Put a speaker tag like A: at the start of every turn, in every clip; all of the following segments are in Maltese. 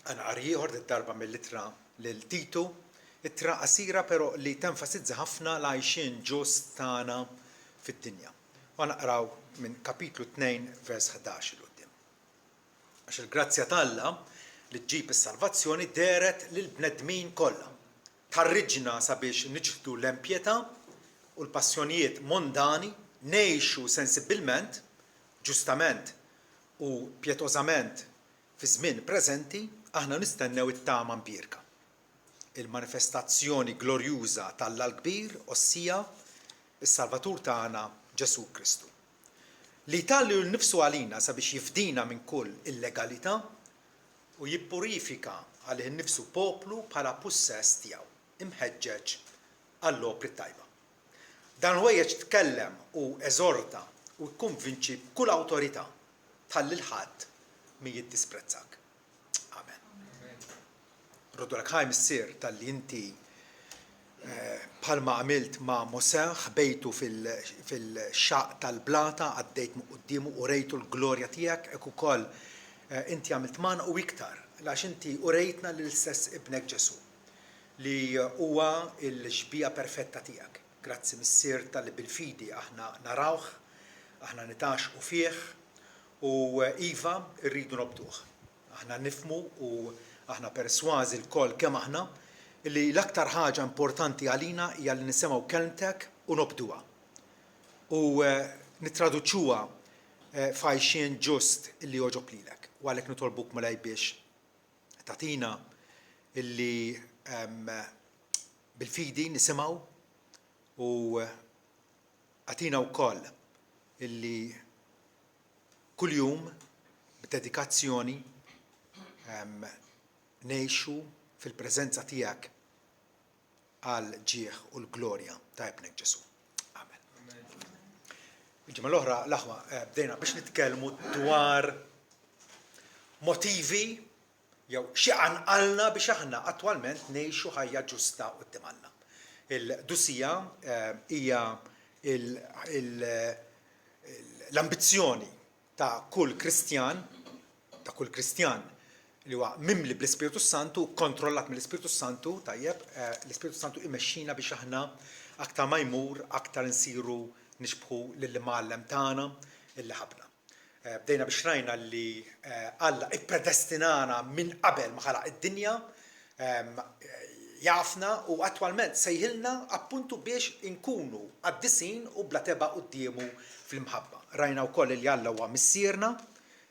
A: Għana ieħor darba mill-ittra lil Titu, ittra qasira però li tenfasizza ħafna l-għajxien ġust tagħna fid-dinja. U naqraw minn kapitlu 2 vers 11 il qudiem. Għax il-grazzja t'Alla li ġġib is-salvazzjoni deret lil bnedmin kollha. Tħarriġna sabiex niġħdu l-empjetà u l-passjonijiet mondani, ngħixu sensibbilment, ġustament u pjetożament fi żmien preżenti, aħna nistennew it-tama mbierka. Il-manifestazzjoni glorjuża tal-Alla l-Kbir ossija is-Salvatur tagħna Ġesu Kristu. Li jtalli l-nifsu għalina sabiex jifdina minn kull illegalità u jippurifika għalih innifsu poplu bħala possess tiegħu, imħeġġeġ għall-opri tajba. Dan ħwejjeġ tkellem u eżorta u jikkonvinċi b'kull awtorità tħalli l-ħadd mi jiddisprezzak. Amen. Rodolak ħajm issir tal-li inti bħalma għamilt ma' Mosè ħbejtu fil-xaq tal-blata, għaddejt qudiemu u rejtu l-glorja tiegħek, hekk ukoll inti għamilt magħna u iktar, għax inti urejtna lill-istess ibnek Ġesu li huwa l-xbija perfetta tiegħek. Grazzi missier tal-li bil-fidi aħna narawh, aħna nitaxqu fih u iva rridu nobduh. Aħna nifmu u aħna persważi l-koll kemm aħna li l-aktar ħaġa importanti għalina hija li nisimgħu kelmtek u nobduha. U nittraduċuha f'għajxien ġust illi joġob lilek. U għalhekk nitolbuk malaj biex tagħtina illi bil-fidi nisimgħu u għatina wkoll illi kuljum b'dedikazzjoni ngħixu fil-preżenza tiegħek għal ġieħ u l-glorja ta' ibnek Ġesu. Amen. Il-ġimgħa l-oħra l-aħwa bdejna biex nitkellmu dwar motivi jew xi għanqalna biex aħna attwalment ngħixu ħajja ġusta quddiem Alla. Il-dusija hija l-ambizzjoni ta' kull Kristjan li huwa mimli bl-Ispiritu Santu, kontrollat mill-Ispiritu Santu, tajjeb, l-Ispiritu Santu imexxina biex aħna aktar ma jmur, aktar insiru nixbħu lill-imgħallem tagħna illi ħabna. Bdejna biex rajna li Alla ippredestinana minn qabel ma ħalaq id-dinja, jafna u attwalment sejħilna appuntu biex inkunu għaddisin u bla teba qudiemu fl-imħabba. Rajna wkoll li Alla huwa missierna,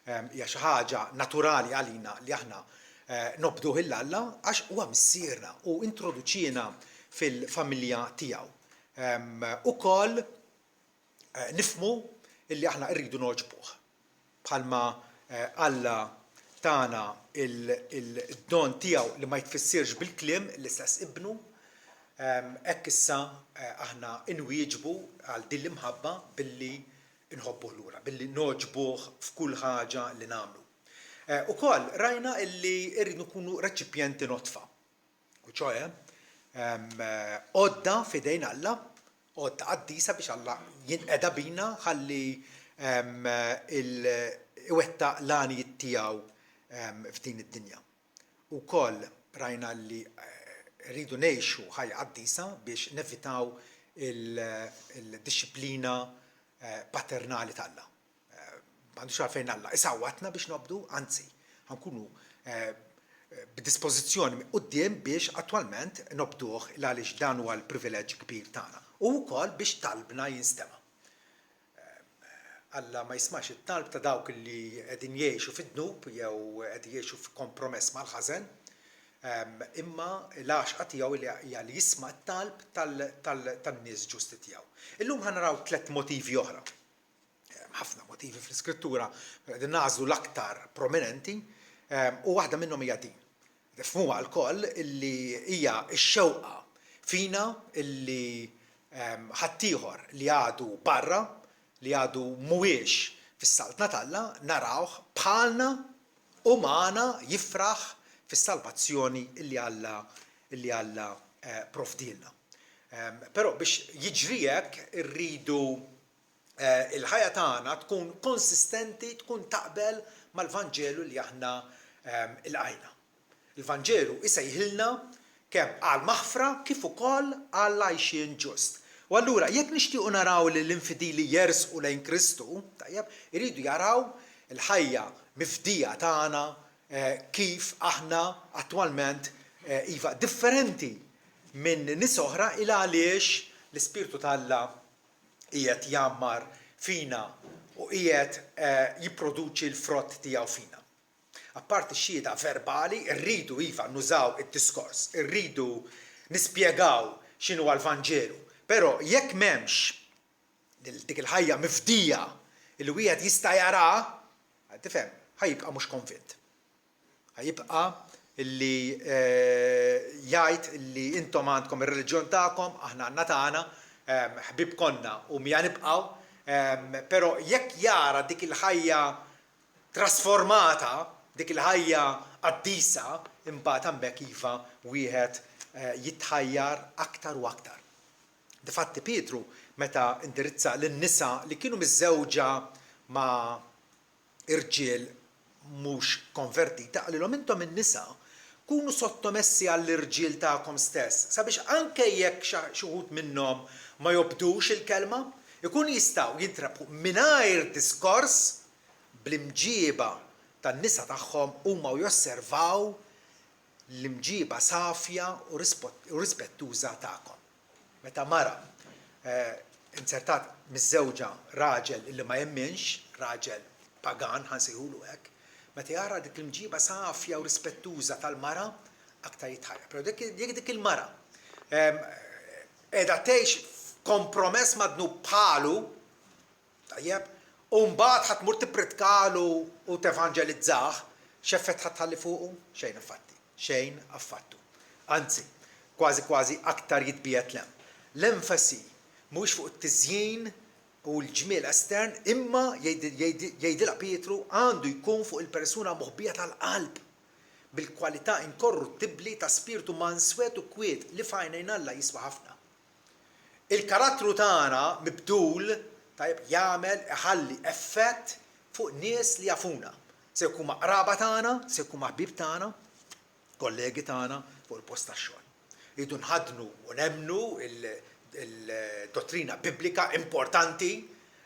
A: hija xi ħaġa naturali għalina li aħna nobduh il-Alla għax huwa missierna u introduċina fil-familja tiegħu. Ukoll nifmu illi aħna rridu noġbuh. Bħalma Alla tagħna il-don tiegħu li ma jtfissirx bil-kliem l-istess ibnu, hekk issa aħna inwieġbu għal din l-imħabba billi inħobbuh lura, billi noġbuh f'kull ħaġa li nagħmlu. Ukoll rajna illi rridu nkunu reċipjenti notfa. U ċoħe, għodda fidejn Alla, għodda qaddisa biex Alla jinqeda bina ħalli iwettaq l-għanijiet tiegħu f'din id-dinja. Ukoll rajna li rridu ngħixu ħajja qaddisa biex nevitaw il-disciplina paternali tal-Alla. M'għandux għalfejn Alla isawwatna biex nobdu, anzi, ħankunu b'dispożizzjoni minn quddiem biex attwalment nobduh għaliex dan huwa l-privileġġ kbir tagħna. U wkoll biex talbna jinstema'. Alla ma jismax it-talb ta' dawk li qegħdin jgħixu fid-dnub jew qegħdin jgħixu f'kompromess mal-ħażen, imma l-għaxqa tiegħu hija li jisma' t-talb tan-nies ġusti tiegħu. Illum ħanaraw 3 motivi oħra. Ħafna motivi fl-Iskrittura qegħdin nażlu l-aktar prominenti u waħda minnhom hija din. Nifhmuha lkoll illi hija x-xewqa fina illi ħaddieħor li għadu barra, li għadu mhuwiex fis-saltna tal-Alla narawh bħalna u magħna jifraħ fis-salvazzjoni illi Alla provdilna. Però biex jiġri hekk irridu il-ħajja tagħna tkun konsistenti, tkun taqbel mal-Vanġelu li aħna ilqajna. Il-Vanġelu isejħilna kemm għal maħfra kif ukoll għal għajxien ġust. U allura jekk nixtiequ naraw li l-infidili jersqu lejn Kristu, tajjeb, iridu jaraw il-ħajja mifdija tagħna kif aħna attwalment iva differenti minn nies oħra il għaliex l-Ispirtu tal-Alla qiegħed jammar fina u qiegħed jipproduċi l-frott tiegħu fina. Apparti x-xhieda verbali, rridu iva nużaw id-diskors, rridu nispjegaw x'inhu l-Vanġelu. Però jekk m'hemmx dik il-ħajja mifdija il wieħed jista' jara, tifhem, ħajibqa' mhux konvint. Ħajibqa' illi jgħid illi intom għandkom ir-reliġjon tagħkom, aħna għandna tagħna, ħbib konna u mija nibqgħu, però jekk jara dik il-ħajja trasformata, dik il-ħajja qaddisa, imbagħad hemmhekk iva wieħed jitħajjar aktar u aktar. Difatti Pietru meta indirizza lin-nisa li kienu miżżewġa ma' irġiel mhux konvertita, qalilhom intom in-nisa kunu sottomessi għall-irġiel tagħkom stess, sabiex anke jekk xi wħud minnhom ma jobdux il-kelma, ikun jistgħu jintrabħu mingħajr diskors bl-imġiba tan-nisa tagħhom huma josservaw l-imġiba safja u rispettuża tagħkom. Meta mara insertat miż-żewġa raġel illi ma jemminx, raġel pagan ħansejħulu hekk, meta jara dik l-imġiba safja u rispettuża tal-mara aktar jitħajja. Però jekk dik il-mara qiegħda tgħix kompromess madnu bħalu, tajjeb, u mbagħad ħadd tmur tippritkalu u tevanġelizzah, x'effett ħadd fuqu? Xejn affatti, xejn affattu. Anzi, kważi aktar jitbiet lem. L-enfasi mhux fuq it-tiżjien u l-ġmiel estern, imma jgħidilha Pietru għandu jkun fuq il-persuna moħbija tal-qalb bil-kwalità inkorruttibbli ta' spiritu manswed u kwiet li f'għajnejn Alla jiswa ħafna. Il-karattru tagħna mibdul tajjeb jagħmel iħalli effett fuq nies li jafuna. Se jkun maqraba tagħna, se jkun maħbib tagħna, kollegi tagħna fuq il-post tax-xogħol. Idu nħadnu u nemmnu il-dottrina biblika importanti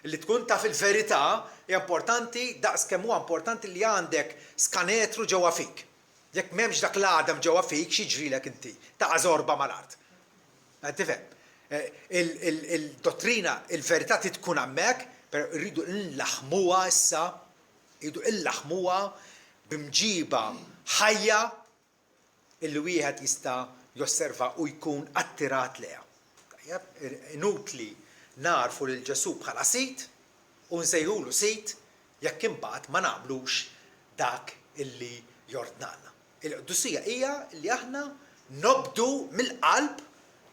A: li tkun taf il-verità hija importanti daqs kemm huwa importanti li għandek skanetru ġewwa fik. Jekk m'hemmx dak l-għadam ġewwa fik x'jiġrilek inti ta' żorba mal-art. Tifhem? Il-dottrina, il-verità tkun hemmhekk, però rridu nlaħmuha issa, rridu nlaħmuha b'imġiba ħajja illi wieħed jista' josserva u jkun attirat leha. Inutli narfu lil Ġesu bħala sit u nsejħulu sit jekk imbagħad ma nagħmlux dak illi jordnana. Il-qdussija hija li aħna nobdu mill-qalb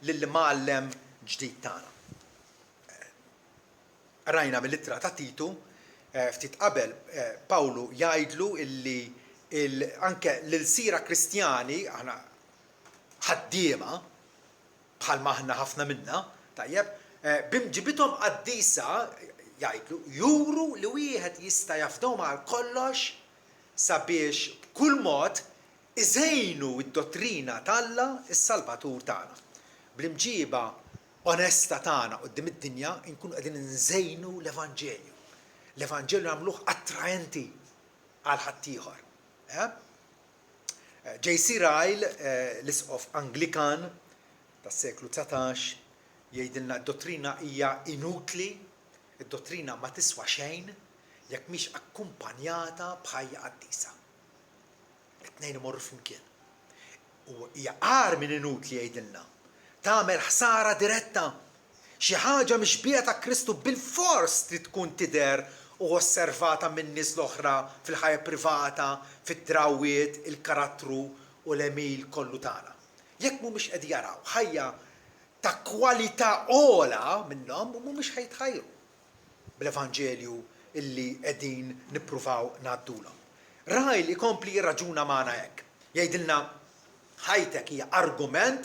A: lill-mgħallem ġdid tagħna. Rajna mill-ittra ta' Titu ftit qabel Pawlu jgħidlu illi anke l-sira Kristjani aħna ħaddiema bħalma aħna ħafna minna, tajjeb, bimġibithom qaddisa jgħidlu juru li wieħed jista' jafdhom għal kollox sabiex b'kull mod iżejnu d-dottrina tal-Alla is-Salvatur tagħna. Bl-imġiba onesta tagħna quddiem id-dinja nkunu qegħdin nżejnu l-Evanġelju. L-Evanġelju nagħmluh attraenti għal ħaddieħor. J.C. Ryle, l-isqof Anglikan tas-seklu 19, jgħidilna d-dottrina hija inutli, id-dottrina ma tiswa xejn jekk mhix akkumpanjata b'ħajja qaddisa. It-tnejn imorru flimkien. U hija għar minn inutli jgħidilna. Tagħmel ħsara diretta. Xi ħaġa mixbija ta' Kristu bil-fors trid tkun tidher u osservata minn nies l-oħra fil-ħajja privata, fid-drawwiet, il-karattru u l-emil kollu tagħna. Jekk mhumiex qed jaraw ħajja ta' kwalità ogħla minnhom mhumiex ħajtħajru bl-Evanġelju illi qegħdin nippruvaw ngħaddulhom. Rajl ikompli jirraġuna magħna hekk. Jgħidilna ħajtek hija argument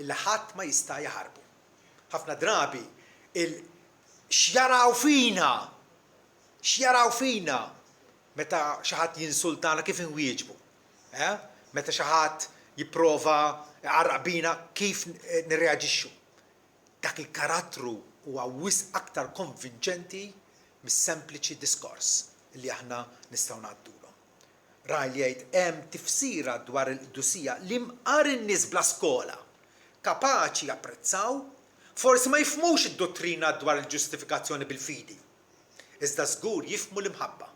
A: illi ħadd ma jista' jaħarbu. Ħafna drabi x'jaraw fina meta xi ħadd jinsultana kif inwieġbu. meta xi ħadd jipprova jgħarraq bina kif nirreaġixxu. Dak il-karattru huwa wisq aktar konvinċenti mis-sempliċi diskors li aħna nistgħu ngħaddulhom. Rajl jgħid hemm tifsira dwar il-qdusija li mqar in-nies bla skola kapaċi japprezzaw, forsi ma jifhmux id-dottrina dwar il-ġustifikazzjoni bil-fidi. Iżda żgur jifhmu l-imħabba.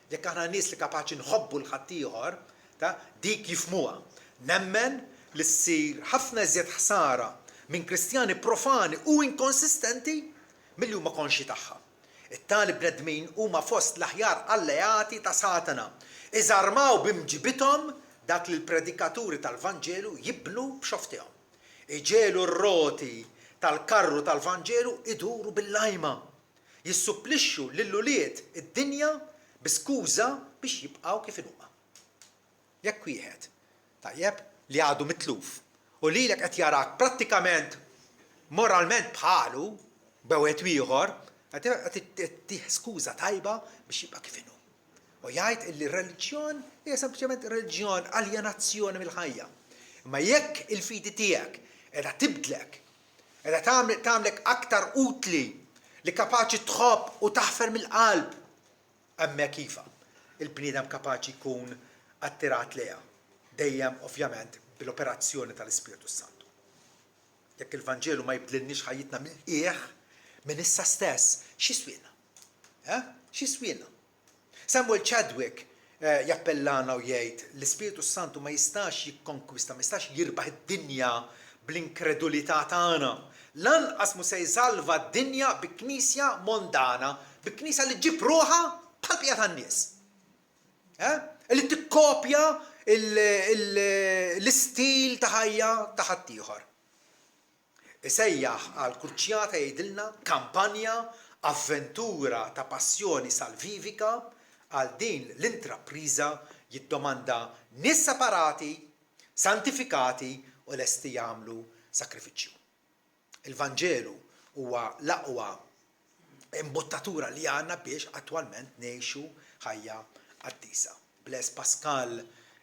A: Jekk aħna nies li kapaċi nħobbu l-ħaddieħor, dik jifhmuha. Nemmen li ssir ħafna iżjed ħsara minn Kristjani profani u inkonsistenti milli huma konxi tagħha. It-tali bnedmin huma fost l-aħjar alleati ta' Satana. Iżarmaw b'imġibithom dak li l-predikaturi tal-Vanġelu jibnu b'xoftihom. Iġelu r-roti tal-karru tal-Vanġelu iduru bil-lajma. Jissupplixxu lill-uliet id-dinja b'skuża biex jibqgħu kif huma. Jekk wieħed tajjeb li għadu mitluf u lilek qed jarak prattikament moralment bħalu b'wieħed ieħor, qed tih skuża tajba biex jibqa' kif inhu. U jgħid li r-reliġjon hija sempliċement reliġjon aljenazzjoni mill-ħajja. Imma jekk il-fidi tiegħek qiegħda tibdlek, qiegħda tagħmlek aktar utli li kapaċi tħobb u taħfer mill-qalb, hemmhekk iva il-bniedem kapaċi jkun attirat leha. Dejjem ovvjament bil-operazzjoni tal-Ispiritu Santu. Jekk il-Vanġelu ma jibdilniex ħajjitna mill-qiegħ minn issa stess, x'iswielna? X'iswielna? Samuel Chadwick jappellana u jgħid l-Ispiritu Santu ma jistax jikkonkwista, ma jistax jirbaħ id-dinja bl-inkredulità tagħna. Lanqas mu se jsalva d-dinja bi knisja mondana, bi knisja li ġib ruħha bħal-bqija tan-nies. Li tikkopja l-istil ta' ħajja ta' ħaddieħor. Isejjaħ għal kurċjata jgħidilna kampanja, avventura ta' passjoni salvivika għal din l-intrapriża jiddomanda nies separati, santifikati u lesti jagħmlu sakrifiċċju. Il-Vanġelu huwa l-aqwa imbottatura li għandna biex attwalment ngħixu ħajja qaddisa. Blaise Pascal,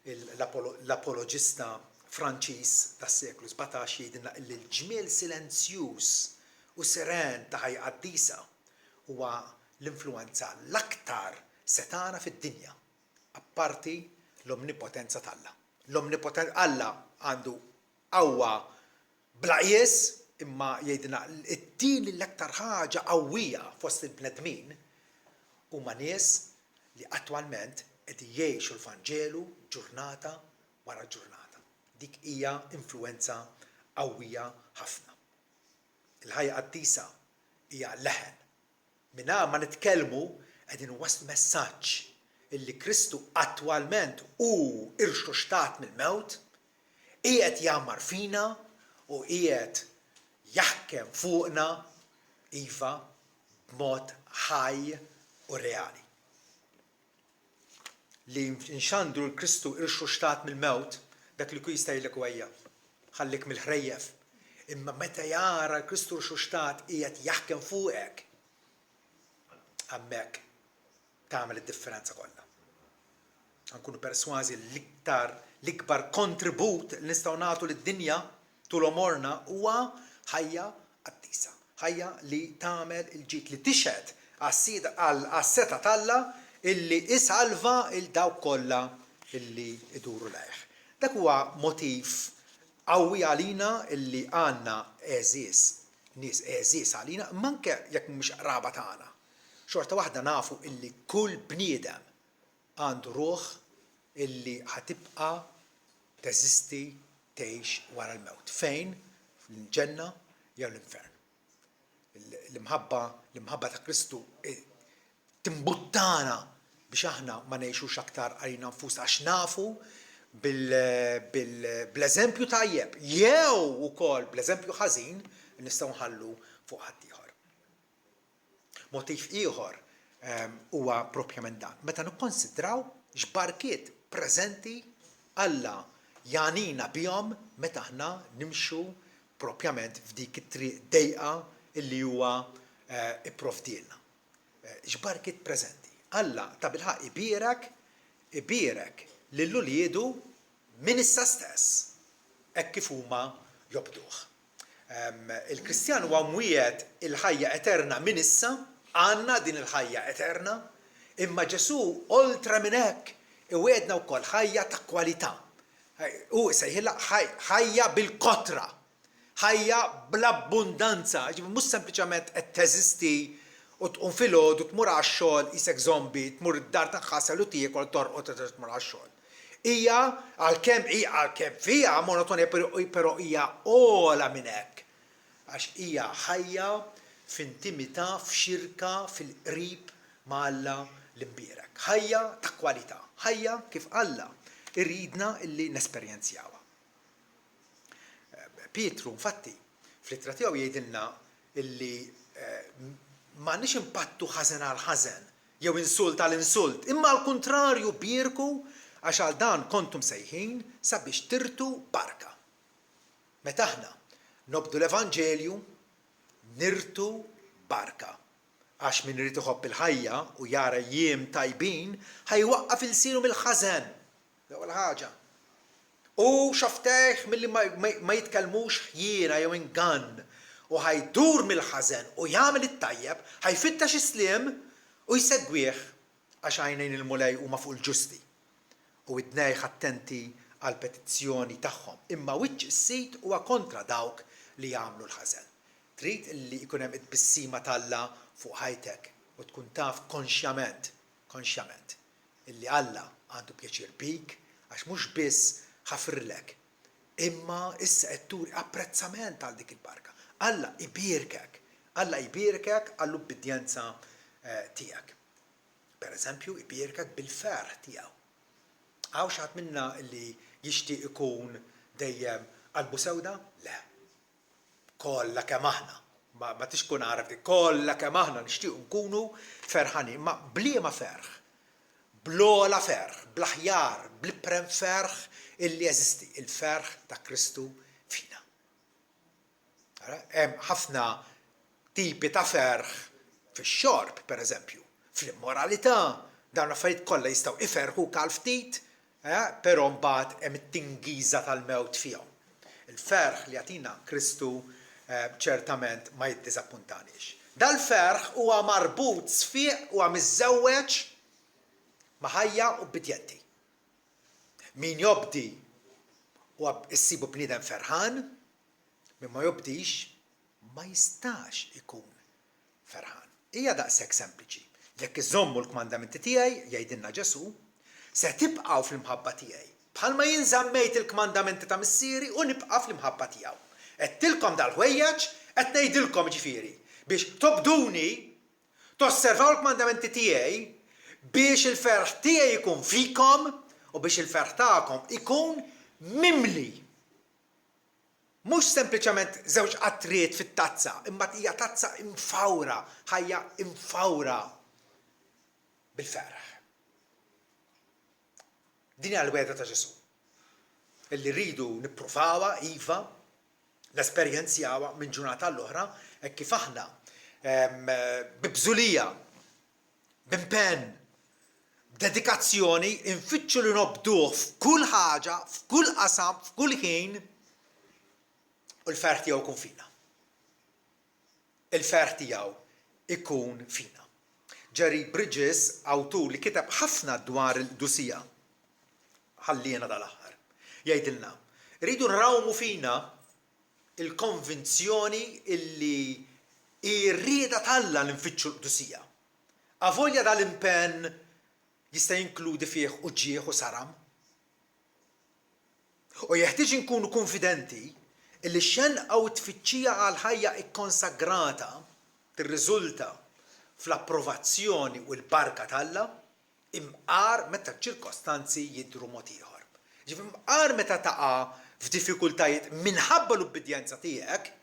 A: l-apologista Franċiż tas-seklu 17 jgħidilna li l-ġmiel silenzjuż u seren ta' ħajja qaddisa huwa l-influenza l-aktar setana fid-dinja, apparti l-omnipotenza tal-Alla. L-omnipotenza Alla għandu qawwa bla qies, imma jgħidilna it-tieni l-aktar ħaġa qawwija fost il-bnedmin huma nies li attwalment qed jgħixu l-Vanġelu ġurnata wara ġurnata. Dik hija influenza qawwija ħafna. Il-ħajja qaddisa hija leħen. Mingħajr ma nitkellmu qegħdin waslu messaġġ illi Kristu attwalment hu irxu xtat mill-mewt, qiegħed jagħmar fina u qiegħed jaħkem fuqna iva b'mod ħaj u reali. Li nxandru l-Kristu irxu xtat mill-mewt, dak li jista' jgħidlek wejja, ħallik mill-ħrejjef. Imma meta jara l-Kristu irxu xtat qiegħed jaħkem fuqek, hemmhekk tagħmel id-differenza kollha. Nkunu persważi l-ikbar kontribut li nistgħu nagħtu lid-dinja tul omorna huwa ħajja qaddisa. Ħajja li tagħmel il-ġid li tixhed għas-seta talla illi isalva il-dawk kollha illi iduru lejh. Dak huwa motiv qawwi għalina illi għandna eżies, nies eżies għalina, manke jekk mhux qraba tagħna. Xorta waħda nafu illi kull bniedem għandu ruħ illi ħatibqa' teżisti tgħix wara l-mewt. Fejn? Fil-ġenna jew l-infern. L-imħabba ta' Kristu timbuttana biex aħna ma ngħixux aktar għalina nfusna għax nafu bl-eżempju tajjeb jew ukoll bl-eżempju ħażin nistgħu nħallu fuq ħadd ieħor. Motiv ieħor huwa proprjament dan. Meta nikkonsidraw x'barkiet preżenti Alla janina bihom meta aħna nimxu propjament f'dik it-triq dejqa illi huwa ipprovdilna. X'barkiet preżenti. Alla ta' bilħaq ibierek lil uliedu minn issa stess hekk kif huma jobduh. Il-Kristjan huwa mwiegħed il-ħajja eterna minn issa, għandna din il-ħajja eterna, imma Ġesu oltre minn hekk iwiedna wkoll ħajja ta' kwalità. U sejħilha ħajja bil-kotra, ħajja bl-abbundanza, mhux sempliċement qed teżisti u tqum filgħodu tmur għax-xogħol isek zombi, tmur id-dar taħħasel u tiekol torqod tmur għax-xogħol. Hija għalkemm fiha monotonja però hija ogħla minn hekk. Għax hija ħajja f'intimità, f'xirka, fil-qrib ma' Alla l-imbierek. Ħajja ta' kwalità, ħajja kif Alla irridna illi nesperjenzjawha. Pietru infatti fl-ittra tiegħu jgħidilna illi m'għandniex impattu ħażen għal ħażen jew insult għal insult, imma l-kuntrarju bierku għax għal dan kontum sejħin sabiex tirtu barka. Meta aħna nobdu l-Evanġelju nirtu barka. Għax min irid iħobb il-ħajja u jara jiem tajbin ħajwaqqaf il-siru mill-ħażen. L-ewwel ħaġa. U xafteħ milli ma jitkellmux ħjiena jew ingann u ħajdur mill-ħażen u jagħmel it-tajjeb, ħajfittax isliem u jsegwih għax għajnejn il-mulej huma fuq il-ġusti. U id-dnejħ attenti għal petizzjoni tagħhom. Imma wiċċ is-sit huwa kontra dawk li jagħmlu l-ħażen. Trid illi jkun hemm it-bissima talla fuq ħajtek u tkun taf konxjament illi Alla għandu pjaċir bik għax mhux biss ħafrlek, imma issa qed turi apprezzament għal dik il-barka. Alla jbierkek għall-ubbidjenza tiegħek. Pereżempju, jbierkek bil-ferħ tiegħu. Għaw xaħat minna li jixtieq ikun dejjem qalbu sewda? Le. Kollha kemm aħna. Ma tixkun għaraf dik, kollha kemm aħna nixtiequ nkunu ferħanin, ma bliema ferħ. Blola ferħ, blaħjar, bliprem ferħ illi jeżisti, il-ferħ ta' Kristu fina. Hemm ħafna tipi ta' ferħ fix-xorb, pereżempju, fl-immoralità, dawn affarijiet kollha jistgħu iferħu kal ftit, però mbagħad hemm it-tingiża tal-mewt fihom. Il-ferħ li jagħtina Kristu ċertament ma jiddiżappuntanix. Dal-ferħ huwa marbut sfiq huwa miżżewweġ ma' ħajja ubbidjenti. Min jobdi u issibu bniedem ferħan, min ma jobdix ma jistax ikun ferħan. Hija daqshekk sempliċi. Jekk iżommu l-kmandamenti tiegħi, jgħidilna Ġesu, se tibqgħu fl-imħabba tiegħi. Bħalma jien żammejt il-kmandamenti ta' missieri u nibqa' fl-imħabba tiegħu. Qedtilkom dal-ħwejjeġ qed ngħidilkom ġifieri biex tobduni, tosservaw l-kmandamenti tiegħi biex il-ferħ tiegħi jkun fikom u biex il-ferħ tagħkom ikun mimli. Mhux sempliċement żewġ qatriet fit-tazza, imma hija tazza imfawra, ħajja imfawra bil-ferħ. Din hija l-weda ta' Ġesu. Illi rridu nippruvawha iva, nesperjenzjawha minn ġurnata l-oħra, hekk kif aħna bibżulija, b'impenn, dedikazzjoni infittxu li nobduh f'kull ħaġa, f'kull qasam, f'kull ħin u l-ferħ tiegħu jkun fina. Il-ferħ tiegħu ikun fina. Jerry Bridges, awtur li kiteb ħafna dwar il-dusija, ħallina dal-aħħar, jgħidilna, rridu nrawmu fina il-konvinzjoni illi ir-rieda talla l-infittxu l-dusija. Avolja dal-impenn jista' jinkludi fih uġġieħ u saram. U jeħtieġ inkunu konfidenti illi x-xenqa u t-tfittxija għal ħajja ikkonsagrata tirriżulta fl-approvazzjoni u l-barka talla imqar meta ċirkostanzi jidhru mod ieħor. Ġifieri imqar meta taqa' f'diffikultajiet minħabba l-ubbidjenza tiegħek,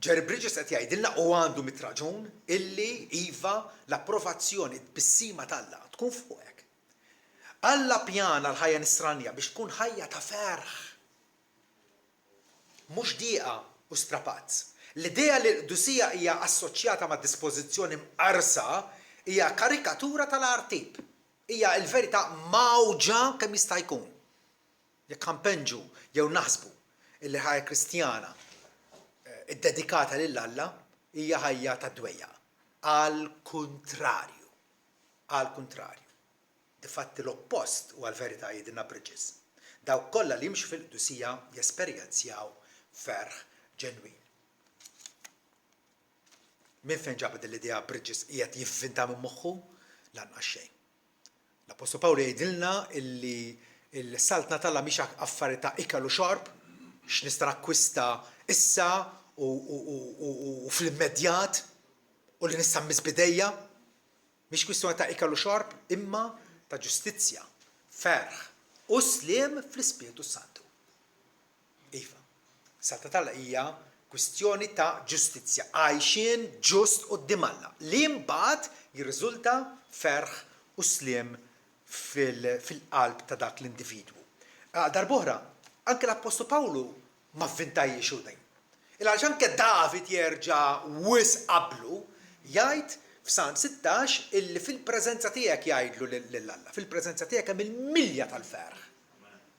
A: Jerry Bridges qed jgħidilna u għandu mit-raġun illi iva l-approvazzjoni bissima talla tkun fuqek. Alla pjana l-ħajja nisranja biex tkun ħajja ta' ferħ. Mhux dieqa u strapazz. L-idea li l-qdusija hija assoċjata ma' dispożizzjoni mqarsa hija karikatura tal-artib. hija l-verità mawġa kemm jista' jkun. Jekk ħampenġu jew naħsbu illi ħajja Kristjana iddedikata lil Alla hija ħajja ta' dwejja. Għall-kuntrarju. Għall-kuntrarju. Difatti l-oppost huwa l-verità jgħidilna Bridges. Dawk kollha li jimxu fil-qdusija jesperjenzjaw ferħ ġenwin. Min fejn ġabet l-idea Bridges qiegħed jivvinta minn moħħu? Lanqas xejn. L-Apostol Pawlu jgħidilna illi l-saltna Alla mhix affarijiet ta' ikel u xorb, x'nista' nakkwista issa u fl-immedjat u li nista' mmiżbidejja. Mhix kwistjoni ta' ikel u xorb, imma ta' ġustizzja, ferħ u sliem fl-Ispiritu Santu. Iva, salta Alla hija kwistjoni ta' ġustizzja, għajxin ġust quddiem Alla, li mbagħad jirriżulta ferħ u sliem fil-qalb ta' dak l-individwu. Darb'oħra, anke l-Apostol Pawlu ma vvintajjiex u dejn. Il-għaliex anke David jerġa' wisq qablu jgħid f'Salm 16 illi fil-preżenza tiegħek jgħidlu lill-Alla, fil-preżenza tiegħek hemm il-milja tal-ferħ.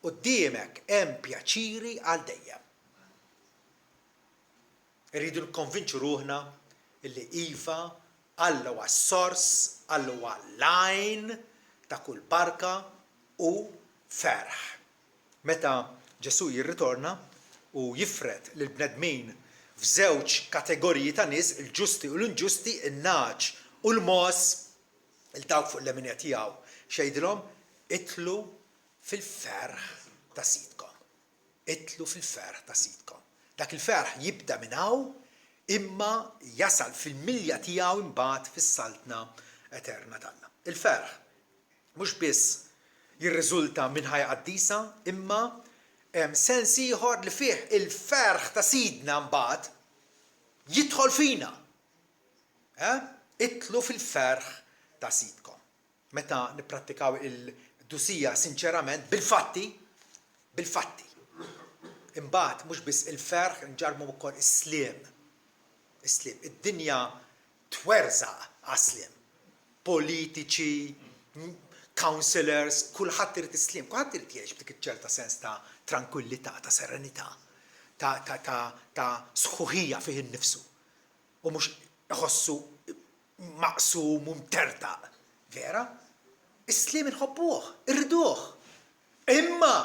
A: Quddiemek hemm pjaċiri għal dejjem. Irridu nkonvinċu ruħna illi iva Alla huwa s-sors, Alla huwa l-għajn ta' kull barka u ferħ. Meta Ġesu jirritorna u jifred lil bnedmin f'żewġ kategoriji ta' nies, il-ġusti u l-inġusti, in-naġ u l-mos, il-dawk fuq l-eminja tiegħu xejdilhom itlu fil-ferħ ta' sidkom. Itlu fil-ferħ ta' sidkom. Dak il-ferħ jibda minn hawn imma jasal fil-milja tiegħu imbagħad fis-saltna eterna tagħna. Il-ferħ mhux biss jirriżulta minn ħajja qaddisa, imma hemm sens ieħor li fih il-ferħ ta' sidna mbagħad jidħol fina. Itlu fil-ferħ ta' sidkom. Meta nipprattikaw il-dusija sinċerament bil-fatti, imbagħad mhux biss il-ferħ nġarmu wkoll is-sliem. Is-sliem. Id-dinja twerżaq għas-sliem. Politiċi, counselors, kulħadd irid islim, kulħadd irid jgħix b'dik iċ-ċerta sens ta' tranquillità, ta' serenità, ta' sħuħija fih innifsu. U mhux iħossu maqsum u mtertaq. Vera? Is-sliem inħobbuh, irriduh. Imma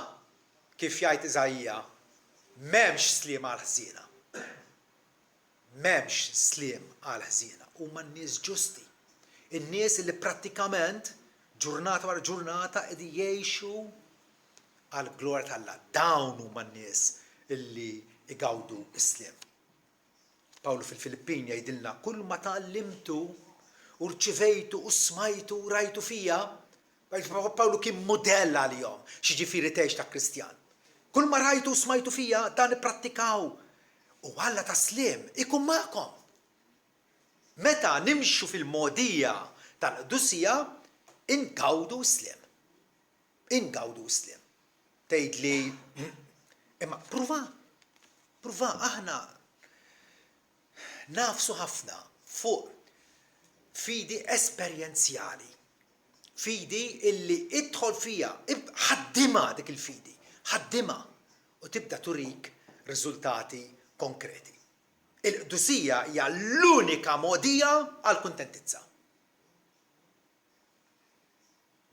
A: kif jgħid Iżajja, m'hemmx sliem għal ħżiena. M'hemmx sliem għal ħżiena. Huma n-nies ġusti. In-nies li prattikament ġurnata wara ġurnata qegħdin jgħixu għal glorja tal-Alla. Dawn huma n-nies illi igawdu s-sliem. Pawlu fil-Filippin jgħidilna kull ma tallimtu u rċivejtu u smajtu u rajtu fija, Pawlu kien modell għalihom x'jiġifieri tgħix ta' Kristjan. Kull ma rajtu u smajtu fija dan ipprattikaw u Alla ta' sliem ikun magħkom. Meta nimxu fil-modija tal-qdusija ingawdu sliem. Ingawdu sliem. Tgħid li imma pruva aħna nafsu ħafna fuq fidi esperjenzjali. Fidi illi idħol fija, ħaddima dik il-fidi, ħaddima u tibda turik riżultati konkreti. Il-qdusija hija l-unika modija għal kuntentizza.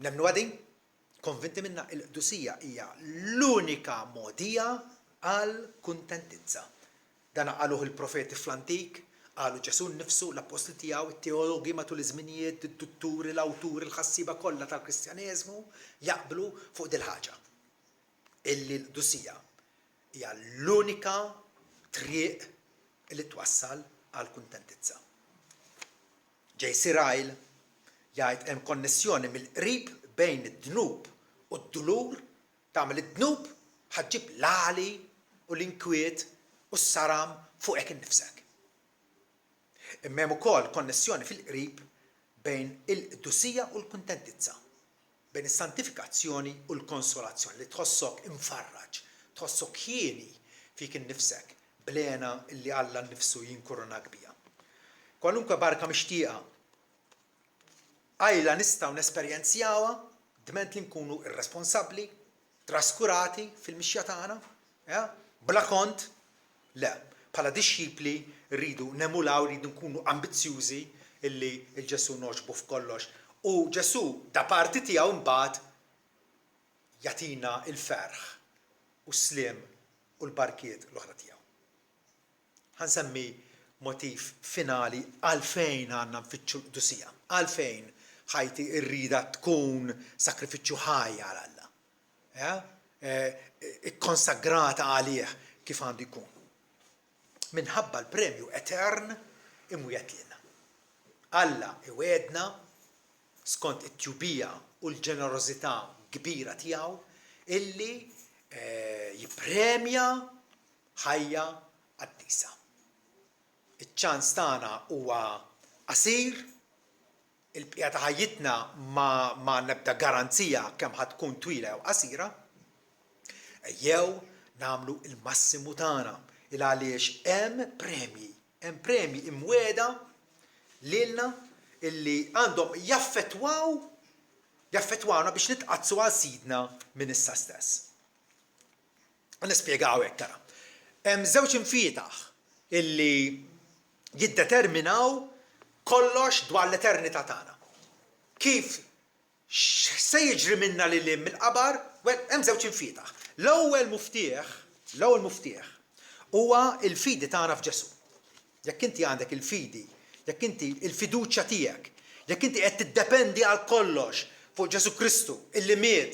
A: Nemnu għadin? Konvinti minna il-qdusija hija l-unika modija għal kuntentizza. Dan qaluh il-profeti fl-antik, qalu Ġesu nnifsu, l-apostoli tiegħu, it-teologi matul iż-żminijiet, id-dutturi, l-awturi, l-ħassiba kollha tal-Kristjaneżmu jaqblu fuq dil ħaġa. Illi l-qdusija hija l-unika triq li twassal għal kuntentizza. J.C. Ryle jgħid hemm konnessjoni mill-qrib bejn id-dnub u d-dulur, tagħmel id-dnub ħaġġib l-għali u l-inkwiet u s-saram fuqek innifsek. Imma hemm ukoll konnessjoni fil-qrib bejn il-qdusija u l-kuntentizza, bejn is-santifikazzjoni u l-konsolazzjoni li tħossok imfarraġ, tħossok ħieni fik innifsek blena illi Alla nnifsu jinkuronak bija. Kwalunkwe barka mixtieqa Għajla nistgħu nesperjenzjawha dment li nkunu irresponsabbli, traskurati fil-mixja tagħna, bla kont, le, bħala disċipli rridu nemulaw, rridu nkunu ambizzjużi illi il-Ġesu noġbu f'kollox. U Ġesu da parti tiegħu mbagħad jagħtina il-ferħ u s-sliem u l-barkiet l-oħra tiegħu. Ħansemmi motiv finali għalfejn għandna nfittxu l-qdusija, għalfejn ħajti rrida tkun sakrifiċċju ħaj għal Alla. Ikkonsagrata għalih kif għandu jkun. Minħabba l-premju etern imwiet lilna. Alla iwedna skont it-tjubija u l-ġenerożità kbira tiegħu illi jippremja ħajja qaddisa. Iċ-ċans tagħna huwa qasir, il-bqija ta' ħajjitna ma nebda garanzija kemm ħad tkun twila jew qasira, jew nagħmlu l-massimu tagħna il għaliex hemm premji imwieda lilna illi għandhom jaffettwawna biex nitqazzu għal sidna minn issa stess. Nispjegaw hekk tara. Hemm żewġ infietaħ illi jiddeterminaw kollox dwar l-eternità tagħna. Kif se jiġri minna lil hemm mill-qabar? Hemm żewġ infietaħ. L-ewwel muftieħ huwa l-fidi tagħna f'Ġesu. Jekk inti għandek il-fidi, jekk inti il-fiduċja tiegħek, jekk inti qed tiddependi għal kollox fuq Ġesu Kristu illi miet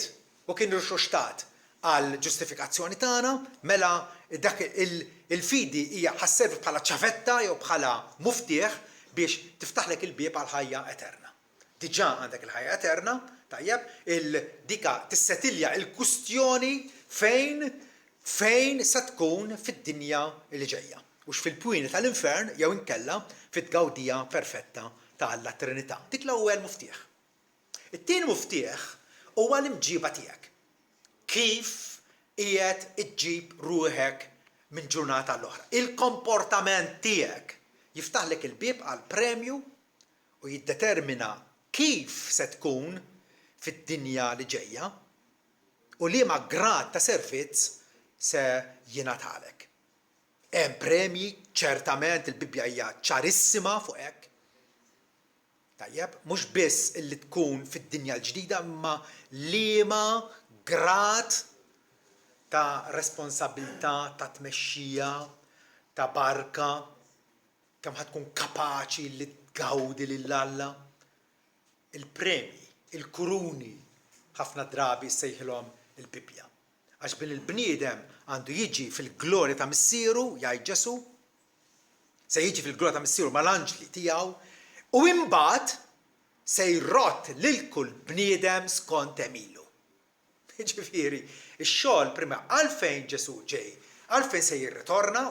A: u kien rixuxtat għal ġustifikazzjoni tagħna, mela dak il-fidi hija ħasservi bħala ċavetta jew bħala muftieħ biex tiftaħlek il-bieb għal ħajja eterna. Diġà għandek il-ħajja eterna, tajjeb, dika tissetilja il-kustjoni fejn se tkun fid-dinja li ġejja. Ux fil-pwini tal-infern jew inkella fit-gawdija perfetta tal-Trinità. Dik l-ewwel muftieħ. It-tieni muftieħ huwa l-imġiba tiegħek. Kif qiegħed iġġib ruħek minn ġurnata l-oħra. Il-komportament tiegħek jiftaħlek il-bieb għal premju u jiddetermina kif se tkun fid-dinja li ġejja u liema grad ta' servizz se jingħatalek. Hemm premji, ċertament il-Bibja hija ċarissima fuq hekk. Tajjeb, mhux biss illi tkun fid-dinja l-ġdida, imma liema grad ta' responsabilità, ta' tmexxija, ta' barka, kemm ħatkun kapaċi li tgawdi lil Alla. Il-premji, il-kuruni ħafna drabi sejħilhom il-Bibja. Għax bil il-bniedem għandu jiġi fil-glorja ta' missieru, jgħid Ġesu, se jiġi fil-glorja ta' missieru mal-anġli tiegħu, u imbagħad se jrott lil kull bniedem skont emilu. Ġifieri, ix-xogħol prima għalfejn Ġesu ġej, għalfejn se jirritorna,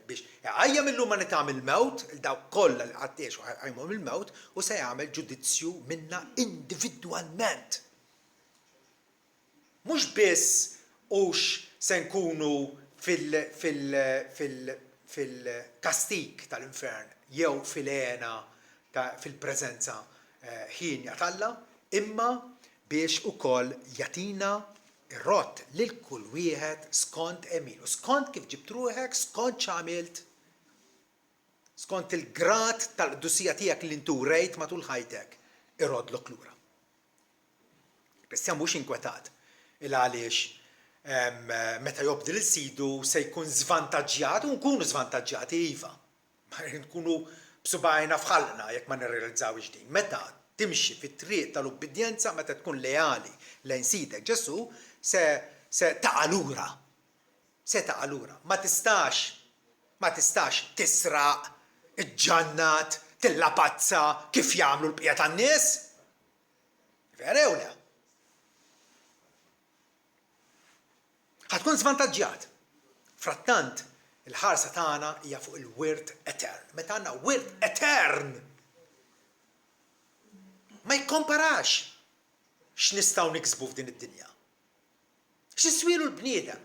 A: biex jgħajjem l-umanità mill-mewt, il-dawk kollha li għaddiex ħajmu mill-mewt, u se jagħmel ġudizzju minna individwalment. Mhux biss hux se nkunu fil-kastik tal-infern jew fil-għena fil-preżenza ħinja tal-Alla, imma biex ukoll jagħtina ir-rott lil kull wieħed skont emilu, skont kif ġibt ruħek, skont x'għamilt, skont il-grad tal-qdusija tiegħek li intu rejt matul ħajtek, irodlok lura. Kristjan mhux inkwetat il għaliex meta jobdil il-sidu se jkun żvantaġġjat u nkunu żvantaġġjati iva. Ma nkunu b'subajna fħallna jekk ma nirrealizzawx din. Meta timxi fit-triq tal-ubbidjenza, meta tkun leali lejn sidek Ġesu, se taqalura. Se taqalura. Ma tistax tisraq, iġġannat, tillapazza kif jagħmlu l-bqija tan-nies. Vera jew le? Ħatkun żvantaġġjat. Frattant, il-ħarsa tagħna hija fuq il-wirt etern. Meta għandna wirt etern, ma jikkomparax x'nistgħu niksbu f'din id-dinja. X'iswielu l-bniedem,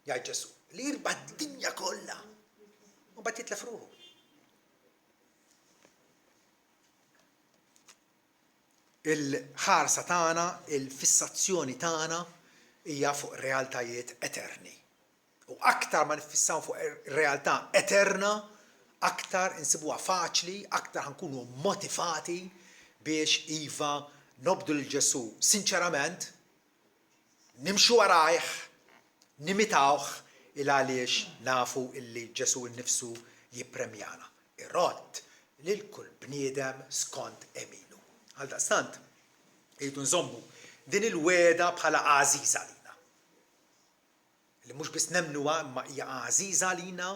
A: jgħid Ġesu, li jirba' d-dinja kollha u mbagħad jitlef ruħu. il-ħarsa tagħna, il-fissazzjoni tagħna hija fuq realtajiet eterni. U aktar ma nifissaw fuq realtà eterna, aktar insibuha faċli, aktar ħankunu motivati biex iva nobdu l-Ġesu sinċerament, nimxu warajh, nimitawh il-għaliex nafu illi Ġesu nnifsu jippremjana. Ir-rott lil kull bniedem skont eminu. Għaldaqstant, jridu nżommu din il-weda bħala għażiża lina. Li mhux biss nemmnuha imma hija għażiża lina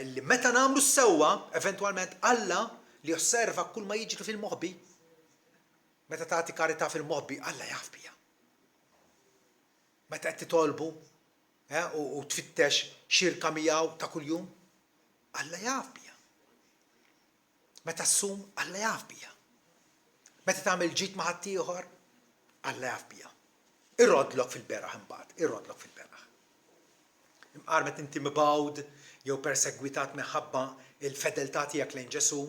A: li meta nagħmlu sewwa, eventwalment Alla li osserva kull ma jiġri fil-moħbi. Meta tagħti karità fil-moħbi, Alla jaf biha. Meta qed titolbu u tfittex xirka miegħu ta' kuljum, Alla jaf biha. Meta ssum, Alla jaf biha. Meta tagħmel ġid ma' ħadd ieħor, Alla jaf biha. Irrodlok fil-beraħ imbagħad, irrodlok fil-beraħ. Imqar meta inti mibgħud jew persegwitat minħabba il-fedeltà tiegħek lejn Ġesu,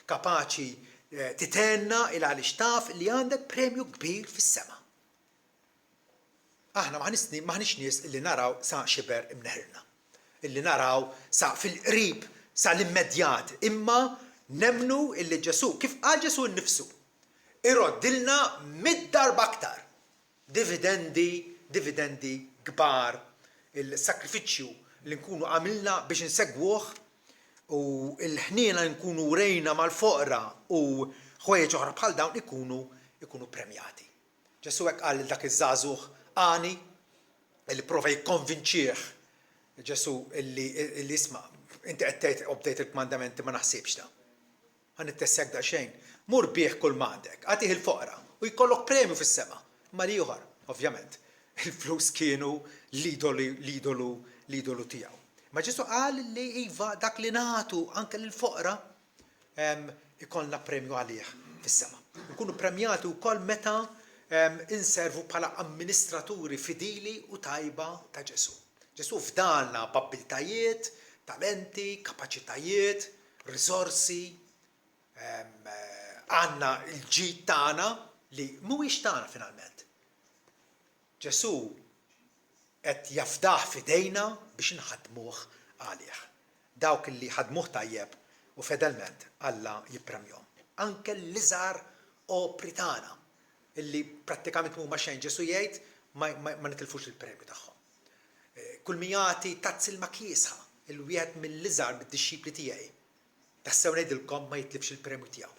A: kapaċi titenna il għaliex taf li għandek premju kbir fis-sema. Aħna maħniex nies illi naraw sa xiber imneħirna, illi naraw sa fil-qrib, sa l-immedjat, imma nemnu illi Ġesu, kif qal Ġesu nnifsu, iroddilna mid-darba aktar. Dividendi kbar, il-sakrifiċċju li nkunu għamilna biex nsegwuh u l-ħniena nkunu rejna mal-foqra u ħwejjeġ oħra bħal dawn ikunu premjati. Ġesu hekk qal dak iż-żagħżugħ Ani li prova jikkonvinċih Ġesu illi isma' inti qed tgħid obdejt il-kmandamenti ma naħsibx da. Ħa nittessek daqsxejn. Mur bih kull m'għandek, agħtih il-foqra u jkollok premju fis-sema. Ma li ieħor, ovvjament, il-flus kienu l-idolu tiegħu. Ma Ġesu qal li iva dak li nagħtu anke lill-foqra ikollna premju għalih fis-sema. Nkunu premjati wkoll meta inservu bħala amministraturi fidili u tajba ta' Ġesu. Ġesu fdalna babbiltajiet, talenti, kapaċitajiet, risorsi, għandna l-ġid tagħna li mhuwiex tagħna finalment. Ġesu qed jafdah fidejna biex inħaddmuh għalih. Dawk li ħadmuh tajjeb u fedelment Alla jippremjhom. Anke l-iżgħar opri tagħna illi prattikament huma xejn Ġesu jgħid ma nitilfux il-premju tagħhom. Kull min jagħti tazz il-makiesha il-wieħed mill-iżgħar bid-dixxipli tiegħi. Tassew ngħidilkom ma jitlifx il-premju tiegħu.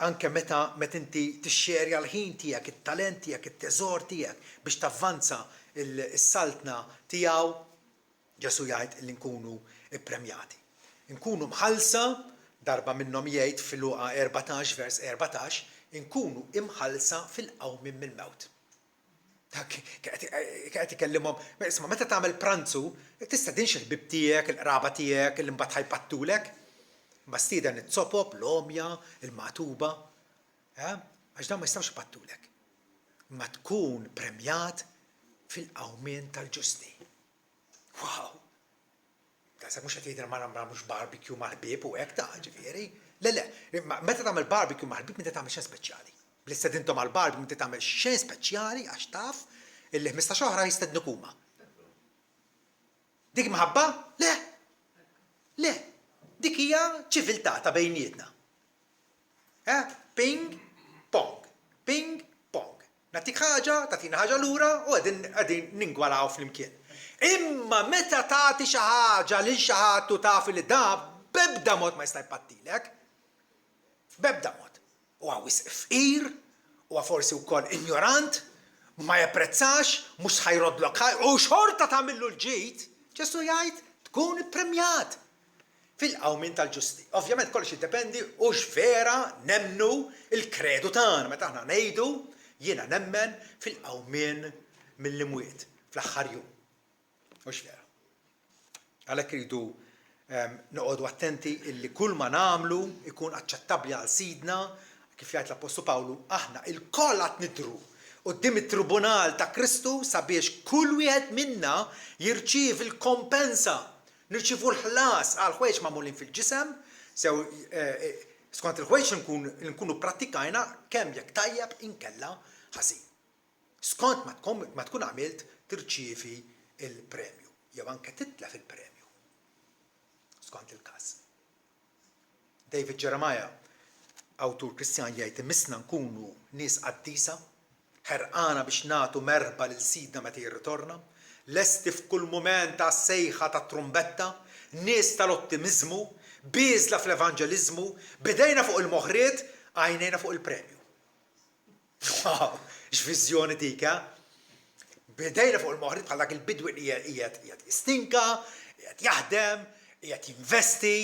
A: Anke meta inti tixxerja l-ħin tiegħek, it-talent tiegħek, it-teżor tiegħek biex tavvanza is-saltna tiegħu, Ġesu jgħid li nkunu ippremjati. Nkunu mħallsa darba minnhom jgħid fil-Luqa 14 vers 14 inkunu imħallsa fil-qawmien mill-mewt. Qed ikellimhom, isma' meta tagħmel pranzu, tista' dinx il-ħbieb tiegħek, il-qraba tiegħek, il imbagħad ħajpattulek. Ma stieden it-sopop, l-omja, il-magħtuba, għax dawn ma jistgħux ipattulek. Ma tkun premjat fil-qawmien tal-ġusti. Wow! Sa mhux qed jgħidilna ma nagħmlux barbecue mal-ħbieb u hekk ta' ġifieri. Le, meta tagħmel barbecue mal-ħbieb meta tagħmel xejn speċjali. Bl-istedintom għall-barbecue meta tagħmel xejn speċjali għax taf illi 15 oħra jistednuk huma. Dik maħabba? Le. Dik hija ċiviltà ta' bejnietna. Ping, pong. Ping, pong. Nagħtik ħaġa, tagħtina ħaġa lura u qegħdin ningwalaw flimkien. Imma meta tagħti xi ħaġa lil xi ħadd u taf li da b'ebda mod ma jista' jpattilek. B'ebda mod. Huwa wisq fqir, huwa forsi wkoll ignorant, ma japprezzax, mhux ħajrodlok u xorta tagħmillu l-ġid, Ġesu jgħid tkun ippremjat fil-qawmien tal-ġusti. Ovvjament kollox jiddependi u x'vera nemmnu il-kredu tagħna meta aħna ngħidu jiena nemmen fil-qawmien mill-imwiet fl-aħħar jum. Mhux vera. Għalhekk iridu noqogħdu attenti illi kull ma nagħmlu ikun aċċettabbli għal sidna, kif jgħid l-Apostlu Pawlu, aħna il-koll qed nidhru quddiem it-tribunal ta' Kristu sabiex kull wieħed minna jirċievi l-kompensa, nirċievu l-ħlas għal ħwejjeġ magħmulin fil-ġisem, Skont il-ħwejjeġ nkunu prattikajna kemm jekk tajjeb inkella ħażin. Skont ma tkun għamilt tirċievi il-premju jew anke titlef il-premju. Skont il-każ. David Jeremiah, awtur Kristjan, jgħid imissna nkunu nies qaddisa, ħerqana biex nagħtu merba lil sidna meta jirritorna, lesti f'kull mument ta' sejħa ta' trumbetta, nies tal-ottimizmu, biżla fl-evanġeliżmu, bidejna fuq il-moħħriet, għajnejna fuq il-premju. Wow, x'viżjoni dik, bidejna fuq il-moħħriet bħal dak il-bidwi qiegħed jistinka, qiegħed jaħdem, qiegħed jinvesti,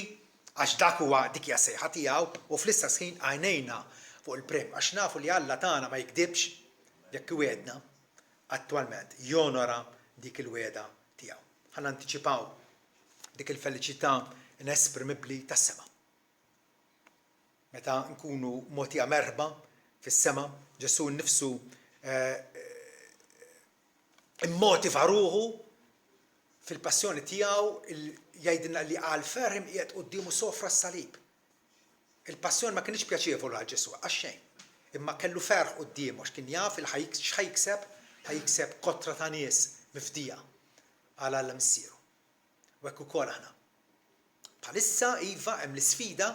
A: għax dak huwa dik hija sejħa tiegħu u fl-istess ħin għajnejna fuq il-premju għax nafu li Alla tagħna ma jkdibx jekk iwiedna attwalment jonora dik il-wieda tiegħu. Ħa nantiċipaw dik il-feliċità inesprimibbli tas-sema. Meta nkunu mogħtija merħba fis-sema, Ġesu nnifsu immotiva ruħu fil-passjoni tiegħu jgħidilna li għal ferm qiegħed qudiemu sofra s-salib. Il-passjoni ma kienx pjaċevoli għal Ġesu għax xejn, imma kellu ferħ qudiemu għax kien jaf x'ħajkseb kotra ta' nies mifdija għal Alla missieru. U hekk ukoll aħna. Bħalissa iva hemm l-isfida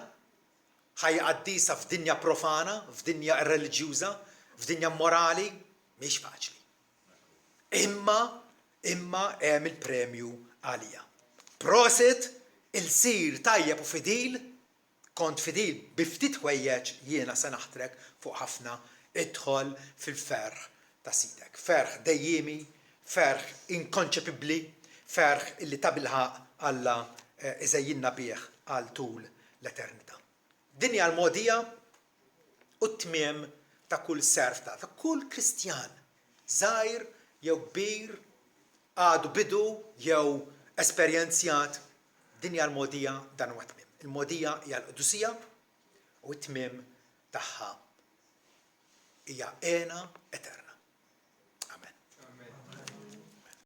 A: ħajja qaddisa f'dinja profana, f'dinja irreliġjuża, f'dinja morali, mhix faċli. Imma hemm il-premju għalija. Proset il-sir tajjeb u fidil, kont fidil biftit ħwejjeġ jiena se naħtrek fuq ħafna idħol fil-ferħ ta' sidek. Ferħ dejjemi, ferħ inkonċepibbli, ferħ illi ta' bilħaq Alla iżejjinna bih għal tul l-eternità. Din hija l-mogħdija u t-tmiem ta' kull serv ta' kull Kristjan, żgħir jew kbir, għadu bidu jew esperjenzjat, din hija l-mogħdija dan huwa tmiem. Il-mogħdija hija l-qudusija u t-tmiem tagħha hija għena eterna.